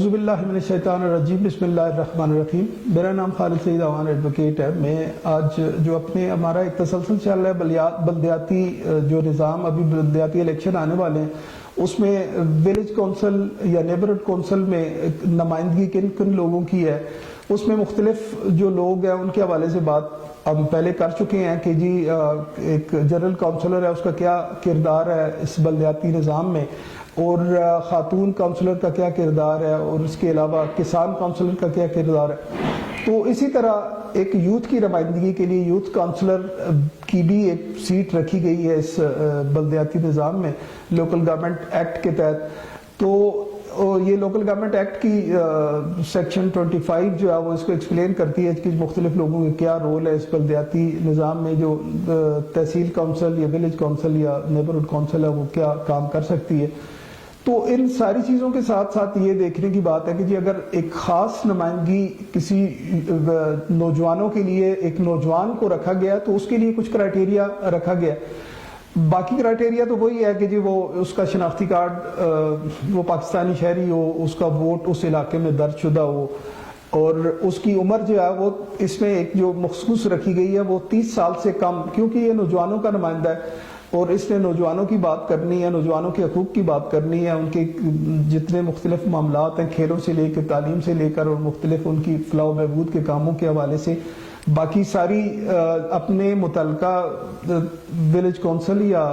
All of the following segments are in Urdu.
اعوذ باللہ من الشیطان الرجیم بسم اللہ الرحمن الرحیم. میرا نام خالد سعید اوان ایڈوکیٹ ہے. میں آج جو ہمارا ایک تسلسل چل رہا ہے بلدیاتی جو نظام، ابھی بلدیاتی الیکشن آنے والے ہیں، اس میں ولیج کونسل یا نیبرہڈ کونسل میں نمائندگی کن کن لوگوں کی ہے، اس میں مختلف جو لوگ ہیں ان کے حوالے سے بات ہم پہلے کر چکے ہیں کہ جی ایک جنرل کونسلر ہے، اس کا کیا کردار ہے اس بلدیاتی نظام میں، اور خاتون کونسلر کا کیا کردار ہے، اور اس کے علاوہ کسان کونسلر کا کیا کردار ہے. تو اسی طرح ایک یوتھ کی نمائندگی کے لیے یوتھ کونسلر کی بھی ایک سیٹ رکھی گئی ہے اس بلدیاتی نظام میں لوکل گورنمنٹ ایکٹ کے تحت. تو یہ لوکل گورنمنٹ ایکٹ کی سیکشن 25 جو ہے وہ اس کو ایکسپلین کرتی ہے کہ مختلف لوگوں کے کیا رول ہے اس بلدیاتی نظام میں. جو تحصیل کونسل یا ولیج کونسل یا نیبرہڈ کونسل ہے وہ کیا کام کر سکتی ہے. تو ان ساری چیزوں کے ساتھ ساتھ یہ دیکھنے کی بات ہے کہ جی اگر ایک خاص نمائندگی کسی نوجوانوں کے لیے ایک نوجوان کو رکھا گیا تو اس کے لیے کچھ کرائٹیریا رکھا گیا. باقی کرائٹیریا تو وہی ہے کہ جی وہ اس کا شناختی کارڈ وہ پاکستانی شہری ہو، اس کا ووٹ اس علاقے میں درج شدہ ہو، اور اس کی عمر جو ہے وہ اس میں ایک جو مخصوص رکھی گئی ہے وہ 30 سال سے کم، کیونکہ یہ نوجوانوں کا نمائندہ ہے اور اس نے نوجوانوں کی بات کرنی ہے، نوجوانوں کے حقوق کی بات کرنی ہے، ان کے جتنے مختلف معاملات ہیں کھیلوں سے لے کے تعلیم سے لے کر اور مختلف ان کی فلاح و بہبود کے کاموں کے حوالے سے باقی ساری اپنے متعلقہ ولیج کونسل یا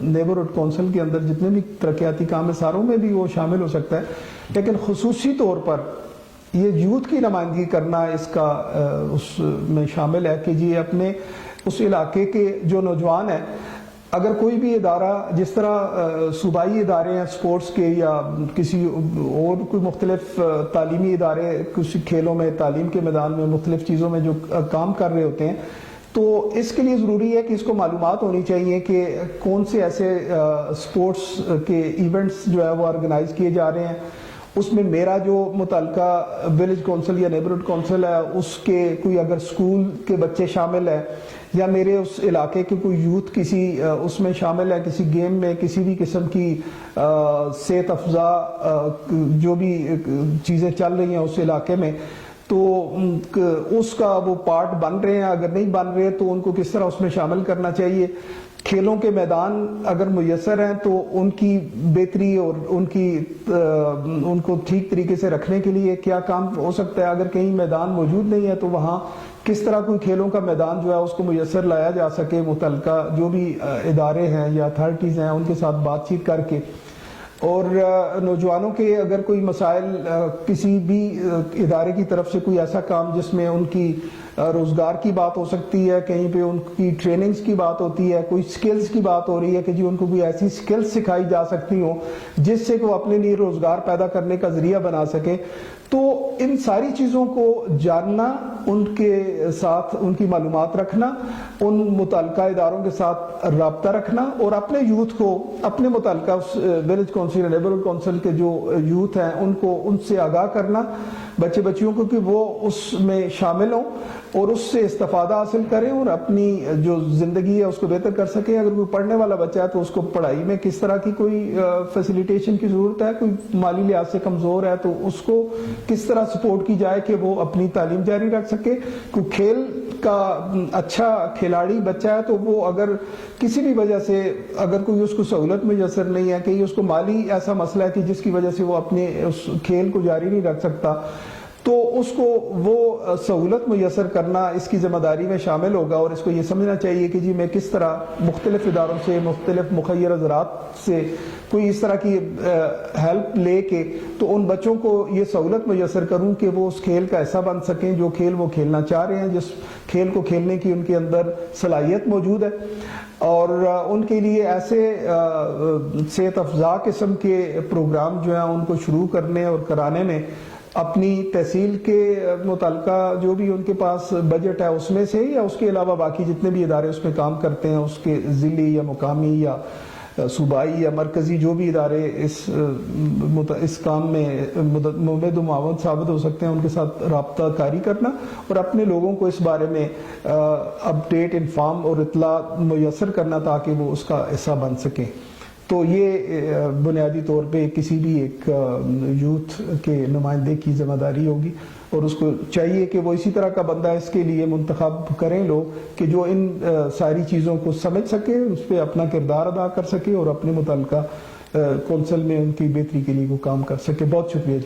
نیبرہڈ کونسل کے اندر جتنے بھی ترقیاتی کام ہیں ساروں میں بھی وہ شامل ہو سکتا ہے. لیکن خصوصی طور پر یہ یوتھ کی نمائندگی کرنا اس کا اس میں شامل ہے کہ جی اپنے اس علاقے کے جو نوجوان ہیں، اگر کوئی بھی ادارہ جس طرح صوبائی ادارے ہیں سپورٹس کے یا کسی اور کوئی مختلف تعلیمی ادارے کسی کھیلوں میں تعلیم کے میدان میں مختلف چیزوں میں جو کام کر رہے ہوتے ہیں، تو اس کے لیے ضروری ہے کہ اس کو معلومات ہونی چاہیے کہ کون سے ایسے سپورٹس کے ایونٹس جو ہے وہ آرگنائز کیے جا رہے ہیں. اس میں میرا جو متعلقہ ولیج کونسل یا نیبرہڈ کونسل ہے اس کے کوئی اگر سکول کے بچے شامل ہیں یا میرے اس علاقے کے کوئی یوتھ کسی اس میں شامل ہے کسی گیم میں کسی بھی قسم کی صحت افزا جو بھی چیزیں چل رہی ہیں اس علاقے میں، تو اس کا وہ پارٹ بن رہے ہیں. اگر نہیں بن رہے تو ان کو کس طرح اس میں شامل کرنا چاہیے. کھیلوں کے میدان اگر میسر ہیں تو ان کی بہتری اور ان کو ٹھیک طریقے سے رکھنے کے لیے کیا کام ہو سکتا ہے. اگر کہیں میدان موجود نہیں ہے تو وہاں کس طرح کوئی کھیلوں کا میدان جو ہے اس کو میسر لایا جا سکے. متعلقہ جو بھی ادارے ہیں یا اتھارٹیز ہیں ان کے ساتھ بات چیت کر کے، اور نوجوانوں کے اگر کوئی مسائل کسی بھی ادارے کی طرف سے کوئی ایسا کام جس میں ان کی روزگار کی بات ہو سکتی ہے، کہیں پہ ان کی ٹریننگز کی بات ہوتی ہے، کوئی سکلز کی بات ہو رہی ہے کہ جی ان کو کوئی ایسی سکلز سکھائی جا سکتی ہوں جس سے وہ اپنے لیے روزگار پیدا کرنے کا ذریعہ بنا سکیں. تو ان ساری چیزوں کو جاننا، ان کے ساتھ ان کی معلومات رکھنا، ان متعلقہ اداروں کے ساتھ رابطہ رکھنا، اور اپنے یوتھ کو اپنے متعلقہ ولیج کونسل نیبرہڈ کونسل کے جو یوتھ ہیں ان سے آگاہ کرنا، بچے بچیوں کو کہ وہ اس میں شامل ہوں اور اس سے استفادہ حاصل کریں اور اپنی جو زندگی ہے اس کو بہتر کر سکیں. اگر کوئی پڑھنے والا بچہ ہے تو اس کو پڑھائی میں کس طرح کی کوئی فیسیلیٹیشن کی ضرورت ہے، کوئی مالی لحاظ سے کمزور ہے تو اس کو کس طرح سپورٹ کی جائے کہ وہ اپنی تعلیم جاری رکھ سکے. کوئی کھیل کا اچھا کھلاڑی بچہ ہے تو وہ اگر کسی بھی وجہ سے اگر کوئی اس کو سہولت میسر نہیں ہے، کہ اس کو مالی ایسا مسئلہ ہے کہ جس کی وجہ سے وہ اپنے اس کھیل کو جاری نہیں رکھ سکتا، تو اس کو وہ سہولت میسر کرنا اس کی ذمہ داری میں شامل ہوگا. اور اس کو یہ سمجھنا چاہیے کہ جی میں کس طرح مختلف اداروں سے مختلف مخیر حضرات سے کوئی اس طرح کی ہیلپ لے کے تو ان بچوں کو یہ سہولت میسر کروں کہ وہ اس کھیل کا حصہ بن سکیں جو کھیل وہ کھیلنا چاہ رہے ہیں، جس کھیل کو کھیلنے کی ان کے اندر صلاحیت موجود ہے. اور ان کے لیے ایسے صحت افزا قسم کے پروگرام جو ہیں ان کو شروع کرنے اور کرانے میں اپنی تحصیل کے متعلقہ جو بھی ان کے پاس بجٹ ہے اس میں سے یا اس کے علاوہ باقی جتنے بھی ادارے اس میں کام کرتے ہیں اس کے ضلعی یا مقامی یا صوبائی یا مرکزی جو بھی ادارے اس کام میں ممد و معاون ثابت ہو سکتے ہیں ان کے ساتھ رابطہ کاری کرنا اور اپنے لوگوں کو اس بارے میں اپڈیٹ انفارم اور اطلاع میسر کرنا تاکہ وہ اس کا حصہ بن سکیں. تو یہ بنیادی طور پہ کسی بھی ایک یوتھ کے نمائندے کی ذمہ داری ہوگی، اور اس کو چاہیے کہ وہ اسی طرح کا بندہ اس کے لیے منتخب کریں لوگ کہ جو ان ساری چیزوں کو سمجھ سکے، اس پہ اپنا کردار ادا کر سکے اور اپنے متعلقہ کونسل میں ان کی بہتری کے لیے وہ کام کر سکے۔ بہت شکریہ جی۔